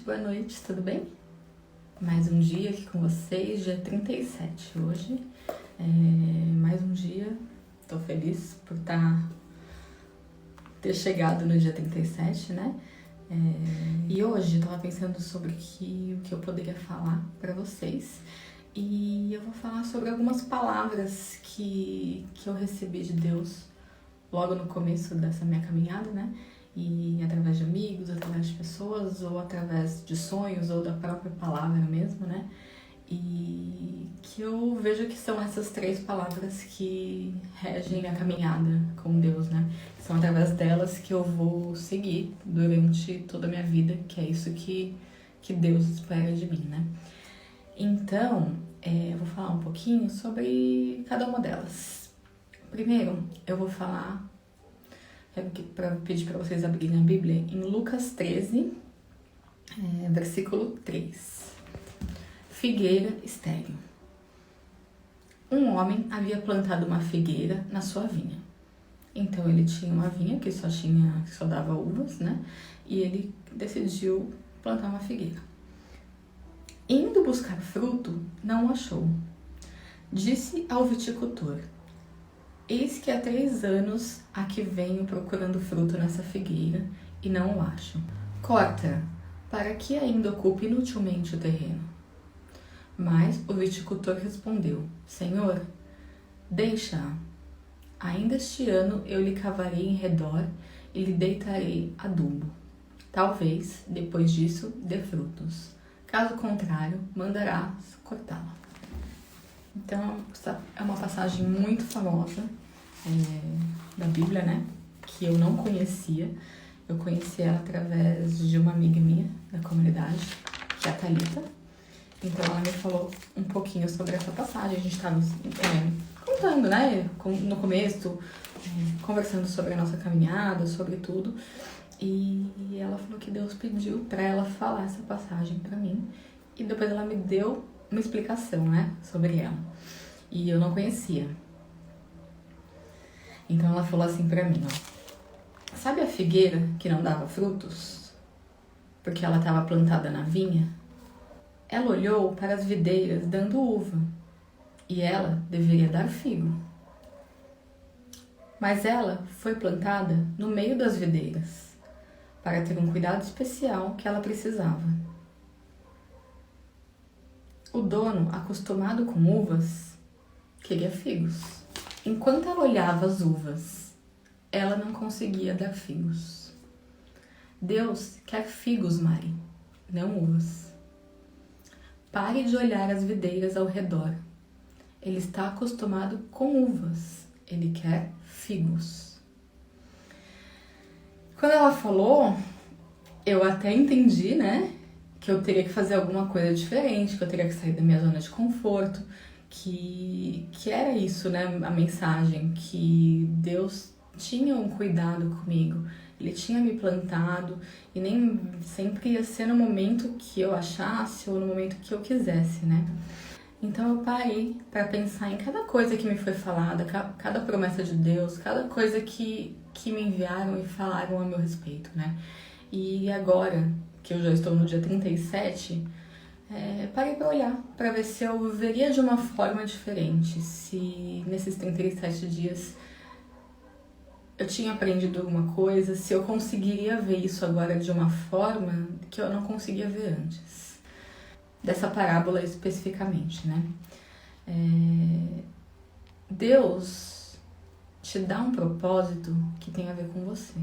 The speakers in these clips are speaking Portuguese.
boa noite, tudo bem? Mais um dia aqui com vocês, dia 37 hoje. Mais um dia, tô feliz por ter chegado no dia 37, né? E hoje eu tava pensando sobre o que eu poderia falar pra vocês. E eu vou falar sobre algumas palavras que eu recebi de Deus logo no começo dessa minha caminhada, né? E através de amigos, através de pessoas, ou através de sonhos, ou da própria palavra mesmo, né? E que eu vejo que são essas três palavras que regem a caminhada com Deus, né? São através delas que eu vou seguir durante toda a minha vida, que é isso que Deus espera de mim, né? Então, eu vou falar um pouquinho sobre cada uma delas. Primeiro, eu vou falar, pedir para vocês abrirem a Bíblia em Lucas 13, versículo 3. Figueira estéril. Um homem havia plantado uma figueira na sua vinha. Então ele tinha uma vinha que só dava uvas, né? E ele decidiu plantar uma figueira. Indo buscar fruto, não o achou. Disse ao viticultor: eis que há 3 anos aqui venho procurando fruto nessa figueira e não o acho. Corta, para que ainda ocupe inutilmente o terreno. Mas o viticultor respondeu: Senhor, deixa-a. Ainda este ano eu lhe cavarei em redor e lhe deitarei adubo. Talvez, depois disso, dê frutos. Caso contrário, mandarás cortá-la. Então, essa é uma passagem muito famosa da Bíblia, né? Que eu não conhecia. Eu conheci ela através de uma amiga minha da comunidade, que é a Thalita. Então, ela me falou um pouquinho sobre essa passagem. A gente estava contando, né? No começo, conversando sobre a nossa caminhada, sobre tudo. E ela falou que Deus pediu para ela falar essa passagem para mim. E depois ela me deu uma explicação, né, sobre ela. E eu não conhecia. Então ela falou assim pra mim, ó. Sabe a figueira que não dava frutos? Porque ela estava plantada na vinha? Ela olhou para as videiras dando uva. E ela deveria dar figo. Mas ela foi plantada no meio das videiras, para ter um cuidado especial que ela precisava. O dono, acostumado com uvas, queria figos. Enquanto ela olhava as uvas, ela não conseguia dar figos. Deus quer figos, Mari, não uvas. Pare de olhar as videiras ao redor. Ele está acostumado com uvas. Ele quer figos. Quando ela falou, eu até entendi, né? Que eu teria que fazer alguma coisa diferente, que eu teria que sair da minha zona de conforto, que era isso, né? A mensagem, que Deus tinha um cuidado comigo, Ele tinha me plantado e nem sempre ia ser no momento que eu achasse ou no momento que eu quisesse, né? Então eu parei para pensar em cada coisa que me foi falada, cada promessa de Deus, cada coisa que me enviaram e falaram a meu respeito, né? E agora que eu já estou no dia 37, parei para olhar, para ver se eu veria de uma forma diferente, se nesses 37 dias eu tinha aprendido alguma coisa, se eu conseguiria ver isso agora de uma forma que eu não conseguia ver antes. Dessa parábola especificamente, né? Deus te dá um propósito que tem a ver com você.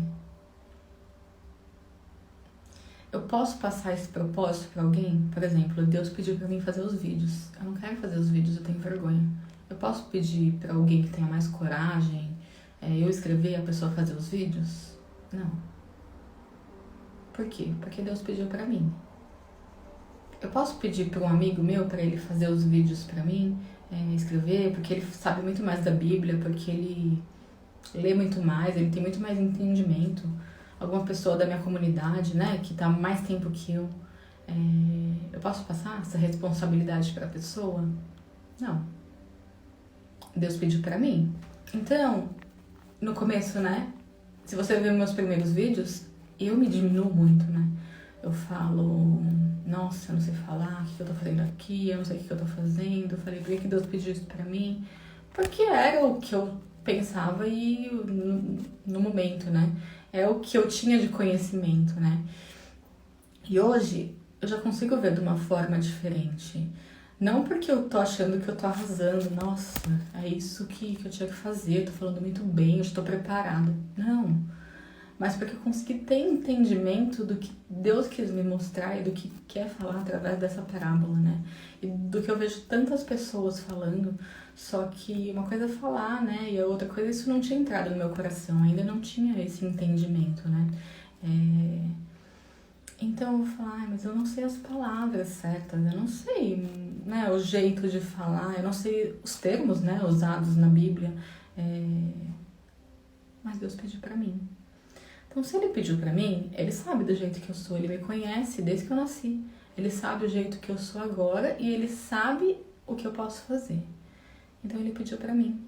Eu posso passar esse propósito para alguém? Por exemplo, Deus pediu para mim fazer os vídeos. Eu não quero fazer os vídeos, eu tenho vergonha. Eu posso pedir para alguém que tenha mais coragem, eu escrever e a pessoa fazer os vídeos? Não. Por quê? Porque Deus pediu para mim. Eu posso pedir para um amigo meu para ele fazer os vídeos para mim, escrever, porque ele sabe muito mais da Bíblia, porque ele lê muito mais, ele tem muito mais entendimento. Alguma pessoa da minha comunidade, né, que tá mais tempo que eu posso passar essa responsabilidade para a pessoa? Não. Deus pediu para mim. Então, no começo, né, se você ver meus primeiros vídeos, eu me diminuo muito, né? eu falo, nossa, eu não sei falar, o que eu tô fazendo aqui, eu não sei o que eu tô fazendo. Eu falei, por que Deus pediu isso pra mim? Porque era o que eu pensava e no momento, né? É o que eu tinha de conhecimento, né? E hoje eu já consigo ver de uma forma diferente. Não porque eu tô achando que eu tô arrasando, nossa, é isso que eu tinha que fazer, eu tô falando muito bem, eu estou preparada. Não. Mas porque eu consegui ter entendimento do que Deus quis me mostrar e do que quer falar através dessa parábola, né? E do que eu vejo tantas pessoas falando, só que uma coisa é falar, né? E a outra coisa, isso não tinha entrado no meu coração, ainda não tinha esse entendimento, né? Então eu vou falar, mas eu não sei as palavras certas, eu não sei, né, o jeito de falar, eu não sei os termos, né, usados na Bíblia, mas Deus pediu pra mim. Então, se Ele pediu pra mim, Ele sabe do jeito que eu sou, Ele me conhece desde que eu nasci, Ele sabe o jeito que eu sou agora e Ele sabe o que eu posso fazer. Então Ele pediu pra mim.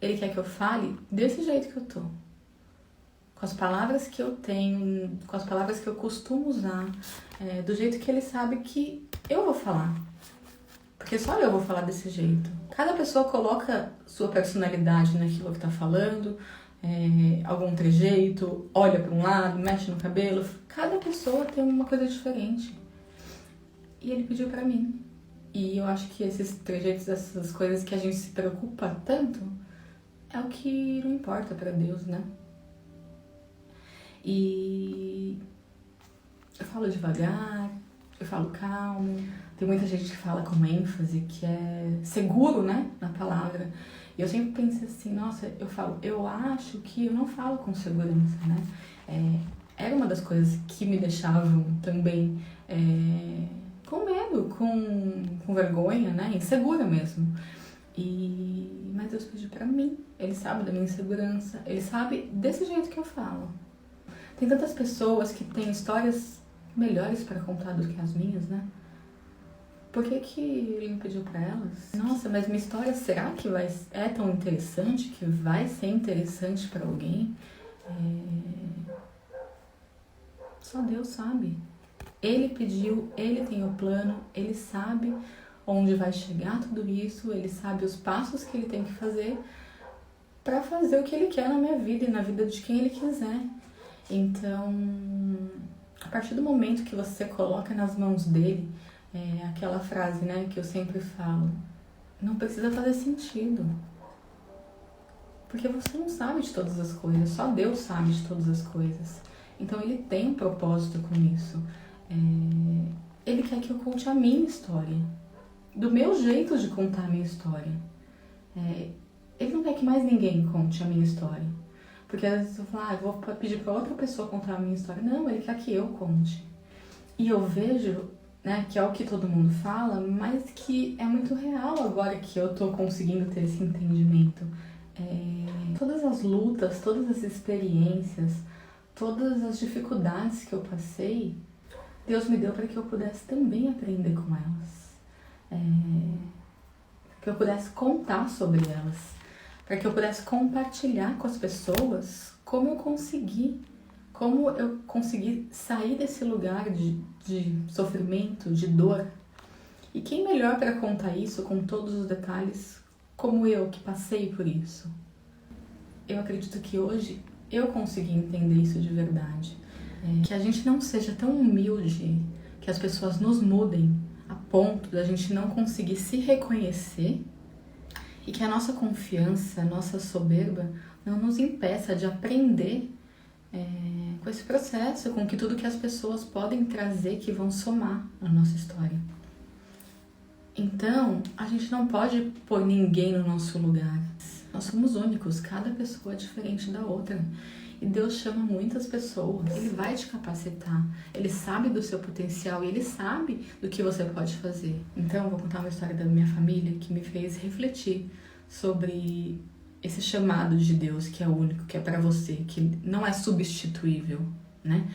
Ele quer que eu fale desse jeito que eu tô. Com as palavras que eu tenho, com as palavras que eu costumo usar, do jeito que Ele sabe que eu vou falar. Porque só eu vou falar desse jeito. Cada pessoa coloca sua personalidade naquilo que tá falando, algum trejeito, olha para um lado, mexe no cabelo. Cada pessoa tem uma coisa diferente. E Ele pediu pra mim. E eu acho que esses trejeitos, essas coisas que a gente se preocupa tanto, é o que não importa pra Deus, né? E eu falo devagar, eu falo calmo. Tem muita gente que fala com ênfase, que é seguro, né, na palavra. E eu sempre pensei assim, nossa, eu acho que eu não falo com segurança, né? Era uma das coisas que me deixavam também com medo, com vergonha, né, insegura mesmo. Mas Deus pediu pra mim, Ele sabe da minha insegurança, Ele sabe desse jeito que eu falo. Tem tantas pessoas que têm histórias melhores para contar do que as minhas, né? Por que Ele me pediu para elas? Nossa, mas minha história, será que é tão interessante, que vai ser interessante para alguém? Só Deus sabe. Ele pediu, Ele tem o plano, Ele sabe onde vai chegar tudo isso, Ele sabe os passos que Ele tem que fazer para fazer o que Ele quer na minha vida e na vida de quem Ele quiser. Então, a partir do momento que você coloca nas mãos dele, aquela frase, né, que eu sempre falo, não precisa fazer sentido. Porque você não sabe de todas as coisas, só Deus sabe de todas as coisas. Então Ele tem um propósito com isso. Ele quer que eu conte a minha história, do meu jeito de contar a minha história. Ele não quer que mais ninguém conte a minha história. Porque às vezes eu falo, eu vou pedir para outra pessoa contar a minha história. Não, Ele quer que eu conte. E eu vejo, né, que é o que todo mundo fala, mas que é muito real agora que eu tô conseguindo ter esse entendimento. Todas as lutas, todas as experiências, todas as dificuldades que eu passei, Deus me deu para que eu pudesse também aprender com elas. Que eu pudesse contar sobre elas. Para que eu pudesse compartilhar com as pessoas como eu consegui sair desse lugar de sofrimento, de dor. E quem melhor para contar isso com todos os detalhes, como eu que passei por isso? Eu acredito que hoje eu consegui entender isso de verdade. Que a gente não seja tão humilde, que as pessoas nos mudem a ponto da gente não conseguir se reconhecer e que a nossa confiança, a nossa soberba não nos impeça de aprender com esse processo, com que tudo que as pessoas podem trazer que vão somar na nossa história. Então, a gente não pode pôr ninguém no nosso lugar. Nós somos únicos, cada pessoa é diferente da outra. E Deus chama muitas pessoas, Ele vai te capacitar, Ele sabe do seu potencial e Ele sabe do que você pode fazer. Então, eu vou contar uma história da minha família que me fez refletir sobre esse chamado de Deus que é único, que é para você, que não é substituível, né?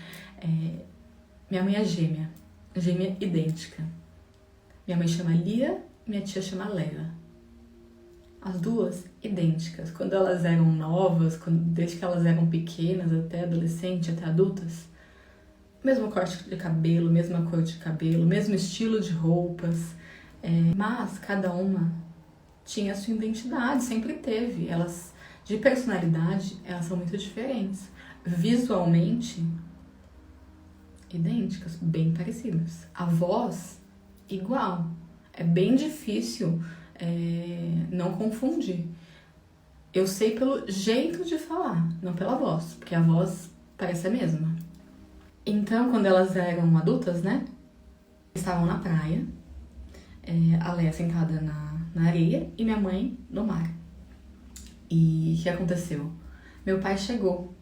Minha mãe é gêmea idêntica. Minha mãe chama Lia, minha tia chama Leila. As duas idênticas. Quando elas eram novas, desde que elas eram pequenas, até adolescentes, até adultas, Mesmo corte de cabelo, mesma cor de cabelo, mesmo estilo de roupas. Mas cada uma tinha a sua identidade, sempre teve. Elas, de personalidade, elas são muito diferentes. Visualmente, idênticas, bem parecidas. A voz, igual. É bem difícil não confundir. Eu sei pelo jeito de falar, não pela voz, porque a voz parece a mesma. Então, quando elas eram adultas, né? Estavam na praia, a Leia sentada na areia e minha mãe no mar. E o que aconteceu? Meu pai chegou.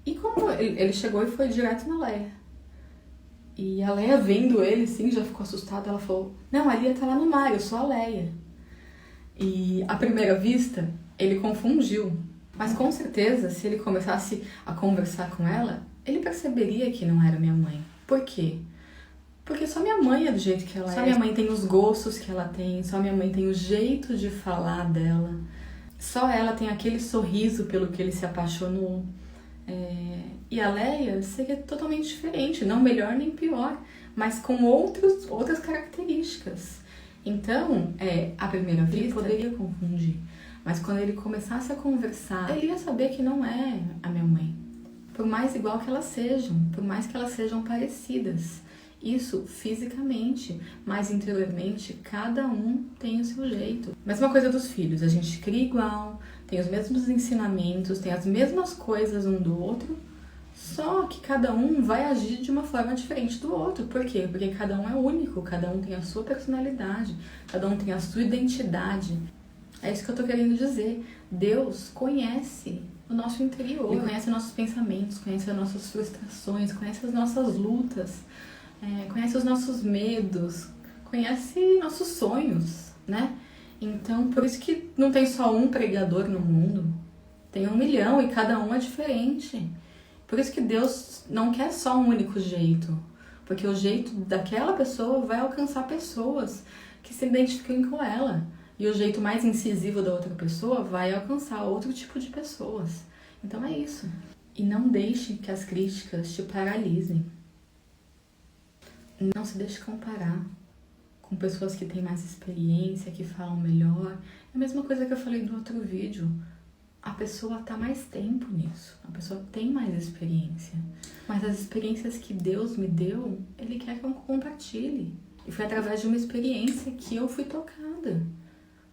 E como ele chegou e foi direto na Leia. E a Leia, vendo ele, assim, já ficou assustada. Ela falou, não, a Lia tá lá no mar, eu sou a Leia. E à primeira vista, ele confundiu. Mas com certeza, se ele começasse a conversar com ela, ele perceberia que não era minha mãe. Por quê? Porque só minha mãe é do jeito que ela é. Só minha mãe tem os gostos que ela tem, só minha mãe tem o jeito de falar dela. Só ela tem aquele sorriso pelo que ele se apaixonou. E a Leia seria totalmente diferente, não melhor nem pior, mas com outras características. Então, à primeira vista, ele poderia confundir. Mas quando ele começasse a conversar, ele ia saber que não é a minha mãe. Por mais igual que elas sejam, por mais que elas sejam parecidas. Isso fisicamente, mas interiormente, cada um tem o seu jeito. Mesma coisa dos filhos, a gente cria igual, tem os mesmos ensinamentos, tem as mesmas coisas um do outro, só que cada um vai agir de uma forma diferente do outro. Por quê? Porque cada um é único, cada um tem a sua personalidade, cada um tem a sua identidade. É isso que eu tô querendo dizer. Deus conhece o nosso interior, Ele conhece nossos pensamentos, conhece as nossas frustrações, conhece as nossas lutas, conhece os nossos medos, conhece nossos sonhos, né? Então, por isso que não tem só um pregador no mundo, tem 1 milhão e cada um é diferente. Por isso que Deus não quer só um único jeito, porque o jeito daquela pessoa vai alcançar pessoas que se identifiquem com ela. E o jeito mais incisivo da outra pessoa vai alcançar outro tipo de pessoas. Então é isso. E não deixe que as críticas te paralisem. Não se deixe comparar com pessoas que têm mais experiência, que falam melhor. É a mesma coisa que eu falei do outro vídeo. A pessoa está mais tempo nisso. A pessoa tem mais experiência. Mas as experiências que Deus me deu, Ele quer que eu compartilhe. E foi através de uma experiência que eu fui tocada.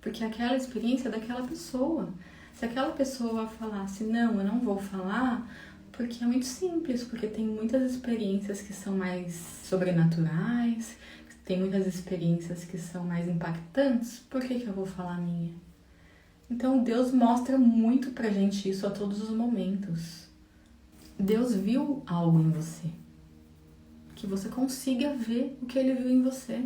Porque aquela experiência é daquela pessoa. Se aquela pessoa falasse, não, eu não vou falar, porque é muito simples, porque tem muitas experiências que são mais sobrenaturais, tem muitas experiências que são mais impactantes, por que eu vou falar a minha? Então Deus mostra muito pra gente isso a todos os momentos. Deus viu algo em você, que você consiga ver o que Ele viu em você,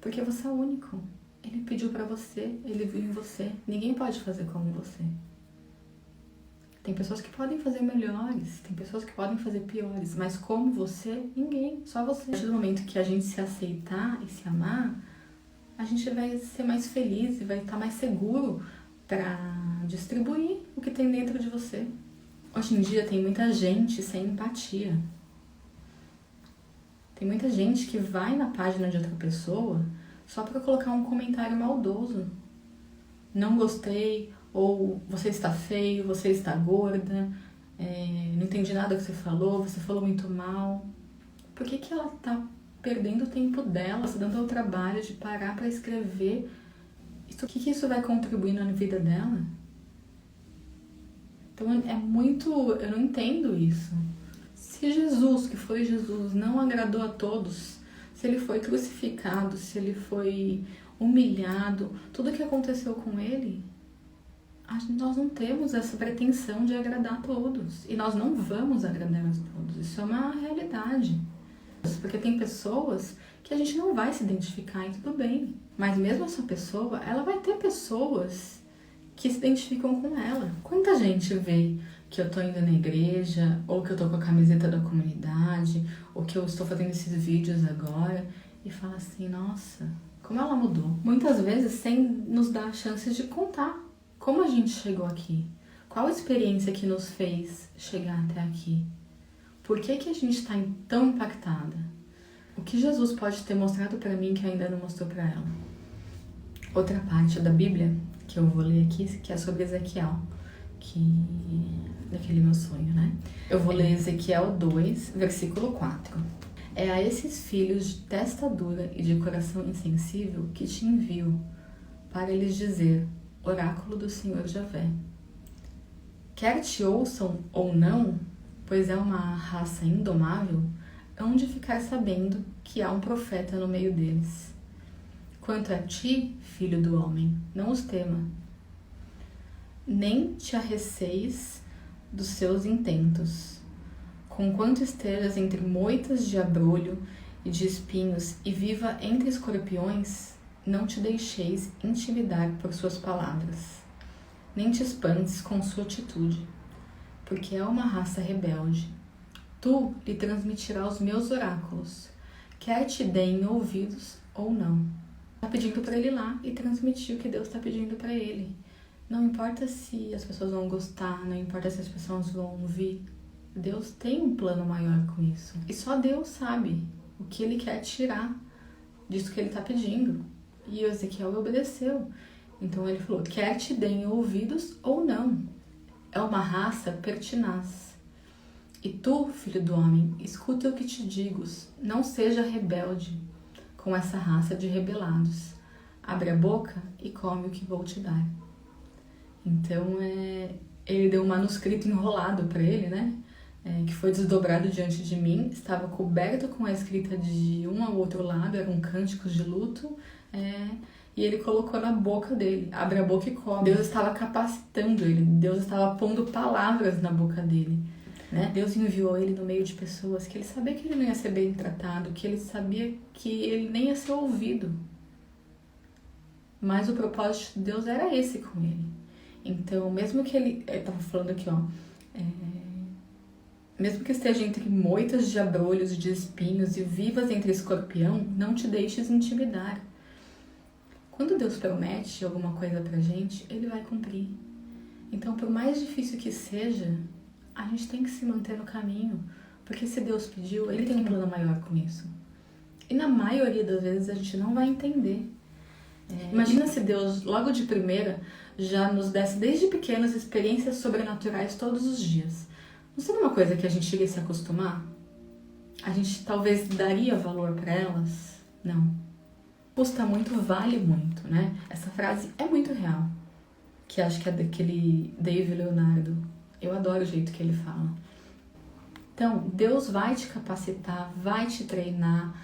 porque você é único. Ele pediu pra você, Ele viu em você. Ninguém pode fazer como você. Tem pessoas que podem fazer melhores, tem pessoas que podem fazer piores, mas como você, ninguém, só você. A partir do momento que a gente se aceitar e se amar, a gente vai ser mais feliz e vai estar mais seguro pra distribuir o que tem dentro de você. Hoje em dia tem muita gente sem empatia. Tem muita gente que vai na página de outra pessoa só para colocar um comentário maldoso. Não gostei, ou você está feio, você está gorda, não entendi nada que você falou muito mal. Por que ela tá perdendo o tempo dela, se dando ao trabalho de parar para escrever? O que isso vai contribuir na vida dela? Então eu não entendo isso. Se Jesus, que foi Jesus, não agradou a todos, se ele foi crucificado, se ele foi humilhado, tudo que aconteceu com ele, nós não temos essa pretensão de agradar a todos. E nós não vamos agradar a todos. Isso é uma realidade. Porque tem pessoas que a gente não vai se identificar e tudo bem. Mas mesmo essa pessoa, ela vai ter pessoas que se identificam com ela. Quanta gente vê que eu tô indo na igreja, ou que eu tô com a camiseta da comunidade, ou que eu estou fazendo esses vídeos agora, e fala assim, nossa, como ela mudou. Muitas vezes sem nos dar a chance de contar como a gente chegou aqui. Qual a experiência que nos fez chegar até aqui. Por que que a gente está tão impactada? O que Jesus pode ter mostrado para mim que ainda não mostrou para ela? Outra parte da Bíblia que eu vou ler aqui, que é sobre Ezequiel, daquele meu sonho, né? Eu vou ler Ezequiel 2, versículo 4. É a esses filhos de testa dura e de coração insensível que te envio, para lhes dizer, oráculo do Senhor Javé. Quer te ouçam ou não, pois é uma raça indomável, hão de ficar sabendo que há um profeta no meio deles. Quanto a ti, filho do homem, não os tema, nem te arreceis dos seus intentos. Conquanto estejas entre moitas de abrolho e de espinhos e viva entre escorpiões, não te deixeis intimidar por suas palavras, nem te espantes com sua atitude, porque é uma raça rebelde. Tu lhe transmitirás os meus oráculos, quer te deem ouvidos ou não. Está pedindo para ele ir lá e transmitir o que Deus está pedindo para ele. Não importa se as pessoas vão gostar, não importa se as pessoas vão ouvir. Deus tem um plano maior com isso. E só Deus sabe o que ele quer tirar disso que ele está pedindo. E o Ezequiel obedeceu. Então ele falou, quer te deem ouvidos ou não. É uma raça pertinaz. E tu, filho do homem, escuta o que te digo, não seja rebelde com essa raça de rebelados. Abre a boca e come o que vou te dar. Então, ele deu um manuscrito enrolado para ele, né? Que foi desdobrado diante de mim, estava coberto com a escrita de um ao outro lado, eram cânticos de luto, e ele colocou na boca dele, abre a boca e come. Deus estava capacitando ele, Deus estava pondo palavras na boca dele. Né? Deus enviou ele no meio de pessoas que ele sabia que ele não ia ser bem tratado, que ele sabia que ele nem ia ser ouvido. Mas o propósito de Deus era esse com ele. Então, mesmo que ele estava falando aqui, ó, mesmo que esteja entre moitas de abrolhos e de espinhos e vivas entre escorpião, não te deixes intimidar. Quando Deus promete alguma coisa pra gente, ele vai cumprir. Então, por mais difícil que seja, a gente tem que se manter no caminho, porque se Deus pediu, ele tem um plano maior com isso. E na maioria das vezes a gente não vai entender. Imagina se Deus, logo de primeira, já nos desse desde pequenos experiências sobrenaturais todos os dias. Não seria uma coisa que a gente iria se acostumar? A gente talvez daria valor para elas? Não. Custa muito, vale muito, né? Essa frase é muito real. Que acho que é daquele David Leonardo. Eu adoro o jeito que ele fala. Então, Deus vai te capacitar, vai te treinar,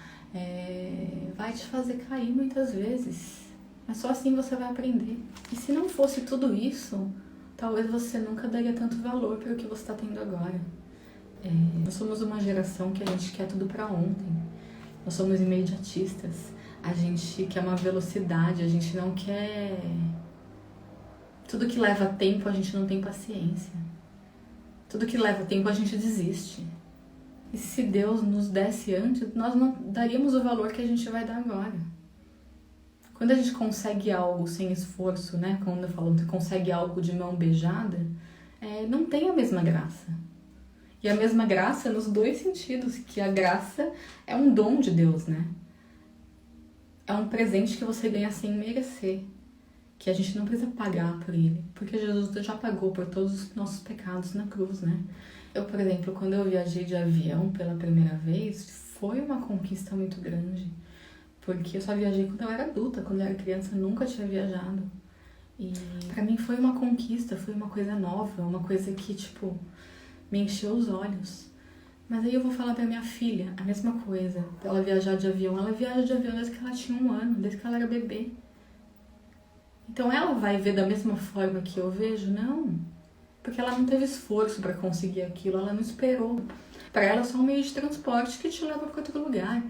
vai te fazer cair muitas vezes. Mas só assim você vai aprender. E se não fosse tudo isso, talvez você nunca daria tanto valor para o que você está tendo agora. Nós somos uma geração que a gente quer tudo para ontem. Nós somos imediatistas. A gente quer uma velocidade, a gente não quer... Tudo que leva tempo, a gente não tem paciência. Tudo que leva tempo, a gente desiste. E se Deus nos desse antes, nós não daríamos o valor que a gente vai dar agora. Quando a gente consegue algo sem esforço, né? Quando eu falo que consegue algo de mão beijada, não tem a mesma graça. E a mesma graça nos dois sentidos, que a graça é um dom de Deus, né? É um presente que você ganha sem merecer. Que a gente não precisa pagar por ele, porque Jesus já pagou por todos os nossos pecados na cruz, né? Eu, por exemplo, quando eu viajei de avião pela primeira vez, foi uma conquista muito grande, porque eu só viajei quando eu era adulta, quando eu era criança eu nunca tinha viajado. E pra mim foi uma conquista, foi uma coisa nova, uma coisa que, tipo, me encheu os olhos. Mas aí eu vou falar pra minha filha a mesma coisa, ela viajar de avião. Ela viaja de avião desde que ela tinha 1 ano, desde que ela era bebê. Então ela vai ver da mesma forma que eu vejo? Não. Porque ela não teve esforço para conseguir aquilo, ela não esperou. Para ela é só um meio de transporte que te leva para outro lugar.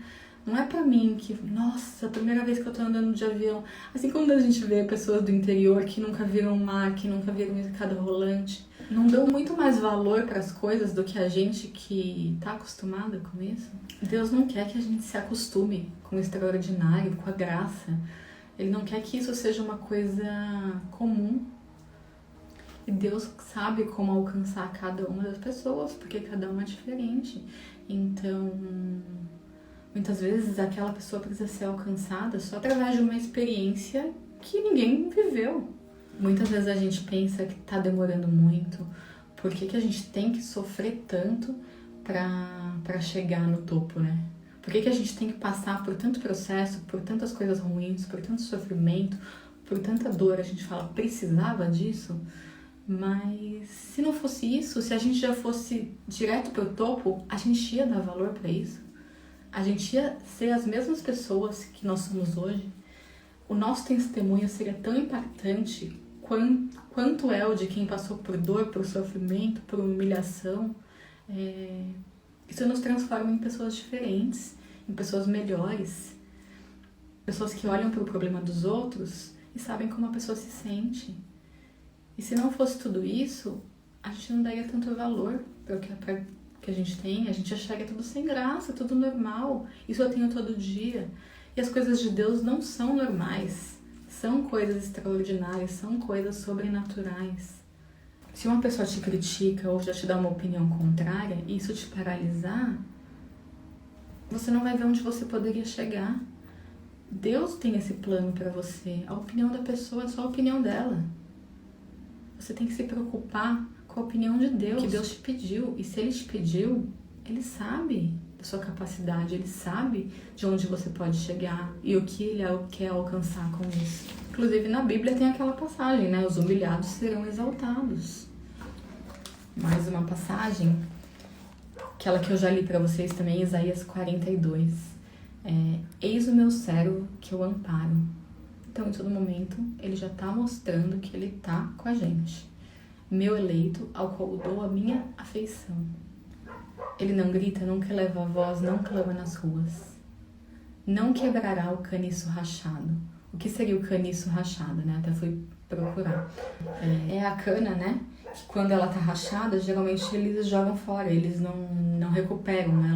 Não é para mim que, nossa, a primeira vez que eu tô andando de avião. Assim como a gente vê pessoas do interior que nunca viram o mar, que nunca viram escada rolante. Não dão muito mais valor para as coisas do que a gente que tá acostumada com isso. Deus não quer que a gente se acostume com o extraordinário, com a graça. Ele não quer que isso seja uma coisa comum. E Deus sabe como alcançar cada uma das pessoas, porque cada uma é diferente. Então, muitas vezes aquela pessoa precisa ser alcançada só através de uma experiência que ninguém viveu. Muitas vezes a gente pensa que tá demorando muito. Por que a gente tem que sofrer tanto pra chegar no topo, né? Por que a gente tem que passar por tanto processo, por tantas coisas ruins, por tanto sofrimento, por tanta dor? A gente fala, precisava disso? Mas se não fosse isso, se a gente já fosse direto pro topo, a gente ia dar valor pra isso? A gente ia ser as mesmas pessoas que nós somos hoje? O nosso testemunho seria tão impactante quanto é o de quem passou por dor, por sofrimento, por humilhação. Isso nos transforma em pessoas diferentes, em pessoas melhores, pessoas que olham para o problema dos outros e sabem como a pessoa se sente. E se não fosse tudo isso, a gente não daria tanto valor para o que a gente tem. A gente acharia tudo sem graça, tudo normal. Isso eu tenho todo dia. E as coisas de Deus não são normais. São coisas extraordinárias, são coisas sobrenaturais. Se uma pessoa te critica ou já te dá uma opinião contrária e isso te paralisar, você não vai ver onde você poderia chegar. Deus tem esse plano para você. A opinião da pessoa é só a opinião dela. Você tem que se preocupar com a opinião de Deus, que Deus te pediu. E se Ele te pediu, Ele sabe da sua capacidade, Ele sabe de onde você pode chegar e o que Ele quer alcançar com isso. Inclusive na Bíblia tem aquela passagem, né? Os humilhados serão exaltados. Mais uma passagem, aquela que eu já li para vocês também, Isaías 42. Eis o meu servo que eu amparo. Então, em todo momento, ele já está mostrando que ele está com a gente. Meu eleito, ao qual dou a minha afeição. Ele não grita, não que eleva a voz, não clama nas ruas. Não quebrará o caniço rachado. O que seria o caniço rachado, né? Até fui procurar. É a cana, né? Que quando ela tá rachada, geralmente eles jogam fora, eles não recuperam, né?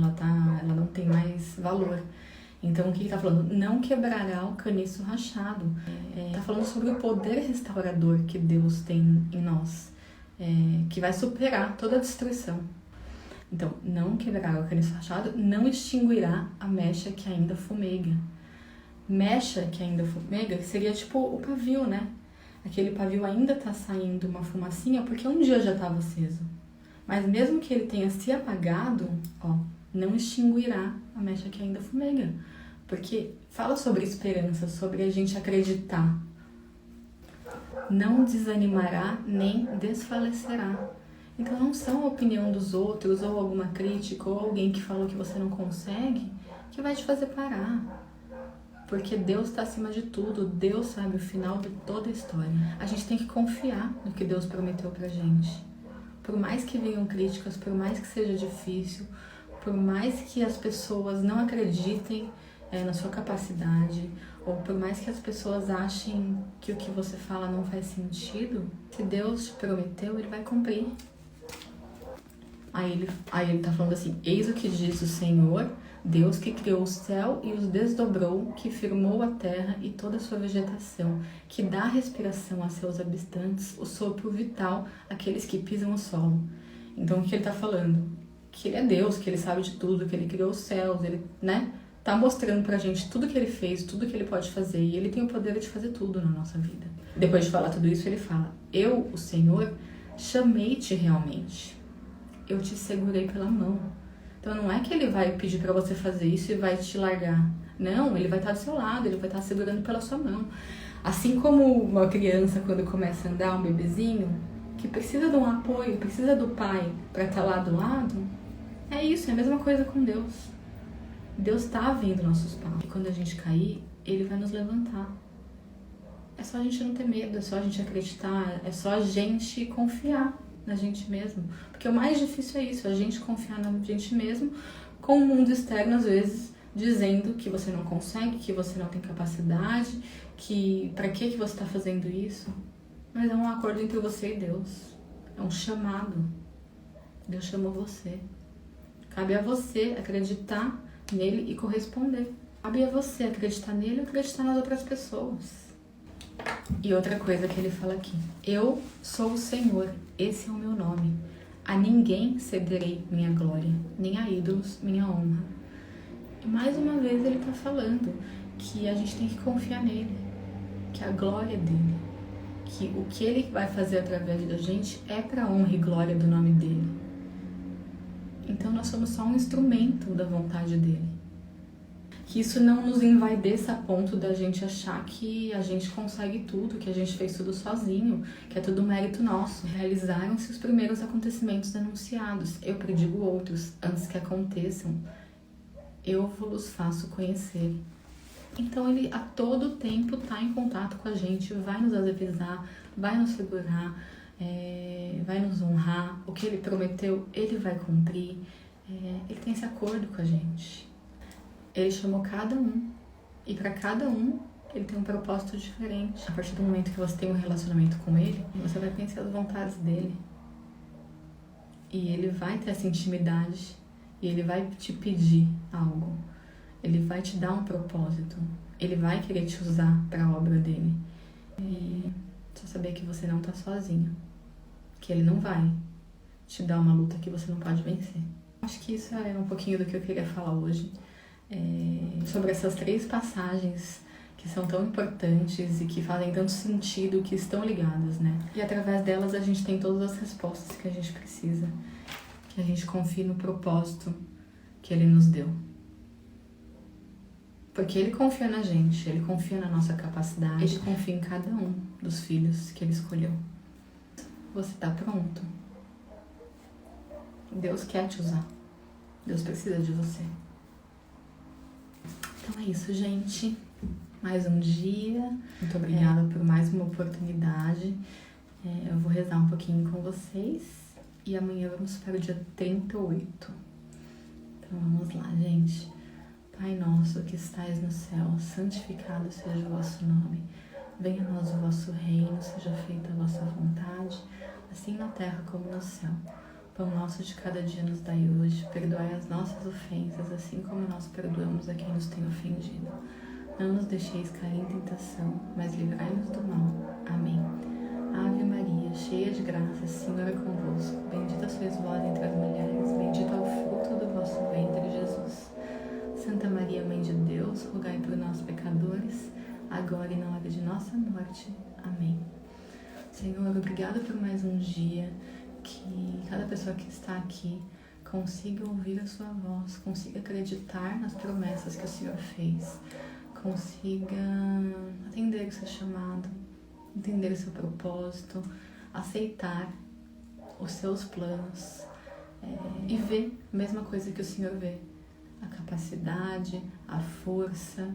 Ela não tem mais valor. Então, o que ele tá falando? Não quebrará o caniço rachado. Tá falando sobre o poder restaurador que Deus tem em nós, que vai superar toda a destruição. Então, não quebrará o caniço rachado, não extinguirá a mecha que ainda fumega. Mecha que ainda fumega seria tipo o pavio, né? Aquele pavio ainda tá saindo uma fumacinha porque um dia já estava aceso. Mas mesmo que ele tenha se apagado, não extinguirá a mecha que ainda fumega. Porque fala sobre esperança, sobre a gente acreditar. Não desanimará nem desfalecerá. Então não são a opinião dos outros, ou alguma crítica, ou alguém que falou que você não consegue, que vai te fazer parar. Porque Deus está acima de tudo, Deus sabe o final de toda a história. A gente tem que confiar no que Deus prometeu pra gente. Por mais que venham críticas, por mais que seja difícil, por mais que as pessoas não acreditem na sua capacidade, ou por mais que as pessoas achem que o que você fala não faz sentido, se Deus te prometeu, Ele vai cumprir. Aí ele tá falando assim, eis o que diz o Senhor, Deus que criou o céu e os desdobrou, que firmou a terra e toda a sua vegetação, que dá respiração a seus habitantes, o sopro vital àqueles que pisam o solo. Então o que ele tá falando? Que ele é Deus, que ele sabe de tudo, que ele criou os céus, ele, né? Tá mostrando pra gente tudo que ele fez, tudo que ele pode fazer, e ele tem o poder de fazer tudo na nossa vida. Depois de falar tudo isso, ele fala, eu, o Senhor, chamei-te realmente. Eu te segurei pela mão. Então não é que ele vai pedir pra você fazer isso e vai te largar. Não, ele vai estar do seu lado, ele vai estar segurando pela sua mão. Assim como uma criança quando começa a andar, um bebezinho, que precisa de um apoio, precisa do pai pra estar lá do lado, é isso, é a mesma coisa com Deus. Deus tá vendo nossos passos. E quando a gente cair, Ele vai nos levantar. É só a gente não ter medo, é só a gente acreditar, é só a gente confiar na gente mesmo. Porque o mais difícil é isso, a gente confiar na gente mesmo, com o mundo externo, às vezes, dizendo que você não consegue, que você não tem capacidade, que pra que você tá fazendo isso? Mas é um acordo entre você e Deus. É um chamado. Deus chamou você. Cabe a você acreditar nele e corresponder. Cabe a você acreditar nele e acreditar nas outras pessoas. E outra coisa que ele fala aqui: eu sou o Senhor, esse é o meu nome. A ninguém cederei minha glória, nem a ídolos minha honra. E mais uma vez ele está falando que a gente tem que confiar nele, que a glória é dele, que o que ele vai fazer através da gente é para honra e glória do nome dele. Então nós somos só um instrumento da vontade dele. Que isso não nos envaideça a ponto da gente achar que a gente consegue tudo, que a gente fez tudo sozinho, que é tudo mérito nosso. Realizaram-se os primeiros acontecimentos anunciados. Eu predigo outros, antes que aconteçam. Eu vos faço conhecer. Então ele a todo tempo está em contato com a gente, vai nos avisar, vai nos segurar, vai nos honrar. O que ele prometeu, ele vai cumprir. Ele tem esse acordo com a gente. Ele chamou cada um, e para cada um ele tem um propósito diferente. A partir do momento que você tem um relacionamento com ele, você vai conhecer as vontades dele. E ele vai ter essa intimidade, e ele vai te pedir algo. Ele vai te dar um propósito. Ele vai querer te usar para a obra dele. E só saber que você não tá sozinho. Que ele não vai te dar uma luta que você não pode vencer. Acho que isso é um pouquinho do que eu queria falar hoje. Sobre essas 3 passagens que são tão importantes e que fazem tanto sentido, que estão ligadas, né? E através delas a gente tem todas as respostas que a gente precisa, que a gente confie no propósito que ele nos deu. Porque ele confia na gente, ele confia na nossa capacidade, ele confia em cada um dos filhos que ele escolheu. Você tá pronto? Deus quer te usar. Deus precisa de você. Então é isso, gente. Mais um dia. Muito obrigada por mais uma oportunidade. Eu vou rezar um pouquinho com vocês. E amanhã vamos para o dia 38. Então vamos lá, gente. Pai nosso que estais no céu, santificado seja o vosso nome. Venha a nós o vosso reino, seja feita a vossa vontade, assim na terra como no céu. Pão nosso de cada dia nos dai hoje, perdoai as nossas ofensas, assim como nós perdoamos a quem nos tem ofendido. Não nos deixeis cair em tentação, mas livrai-nos do mal. Amém. Ave Maria, cheia de graça, o Senhor é convosco. Bendita sois vós entre as mulheres, bendito é o fruto do vosso ventre, Jesus. Santa Maria, Mãe de Deus, rogai por nós, pecadores, agora e na hora de nossa morte. Amém. Senhor, obrigada por mais um dia, que cada pessoa que está aqui consiga ouvir a sua voz, consiga acreditar nas promessas que o Senhor fez, consiga atender o seu chamado, entender o seu propósito, aceitar os seus planos e ver a mesma coisa que o Senhor vê, a capacidade, a força,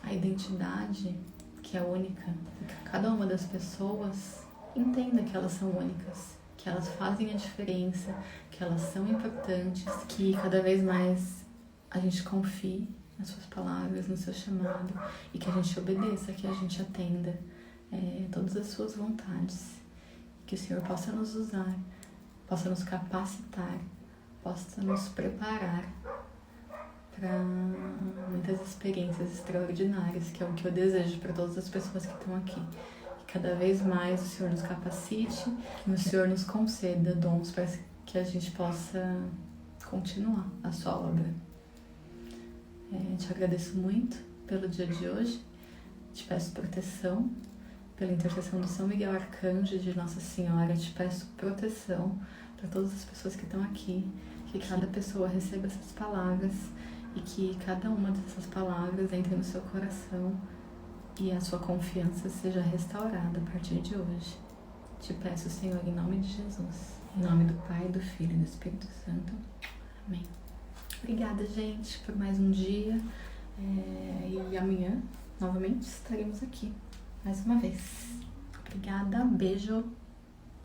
a identidade que é única, que cada uma das pessoas entenda que elas são únicas, que elas fazem a diferença, que elas são importantes, que cada vez mais a gente confie nas suas palavras, no seu chamado, e que a gente obedeça, que a gente atenda todas as suas vontades, que o Senhor possa nos usar, possa nos capacitar, possa nos preparar para muitas experiências extraordinárias, que é o que eu desejo para todas as pessoas que estão aqui. Cada vez mais o Senhor nos capacite, que o Senhor nos conceda dons para que a gente possa continuar a sua obra. Te agradeço muito pelo dia de hoje, te peço proteção, pela intercessão do São Miguel Arcanjo e de Nossa Senhora, te peço proteção para todas as pessoas que estão aqui, que cada pessoa receba essas palavras e que cada uma dessas palavras entre no seu coração e a sua confiança seja restaurada a partir de hoje. Te peço, Senhor, em nome de Jesus. Em nome do Pai, do Filho e do Espírito Santo. Amém. Obrigada, gente, por mais um dia. E amanhã, novamente, estaremos aqui. Mais uma vez. Obrigada, beijo.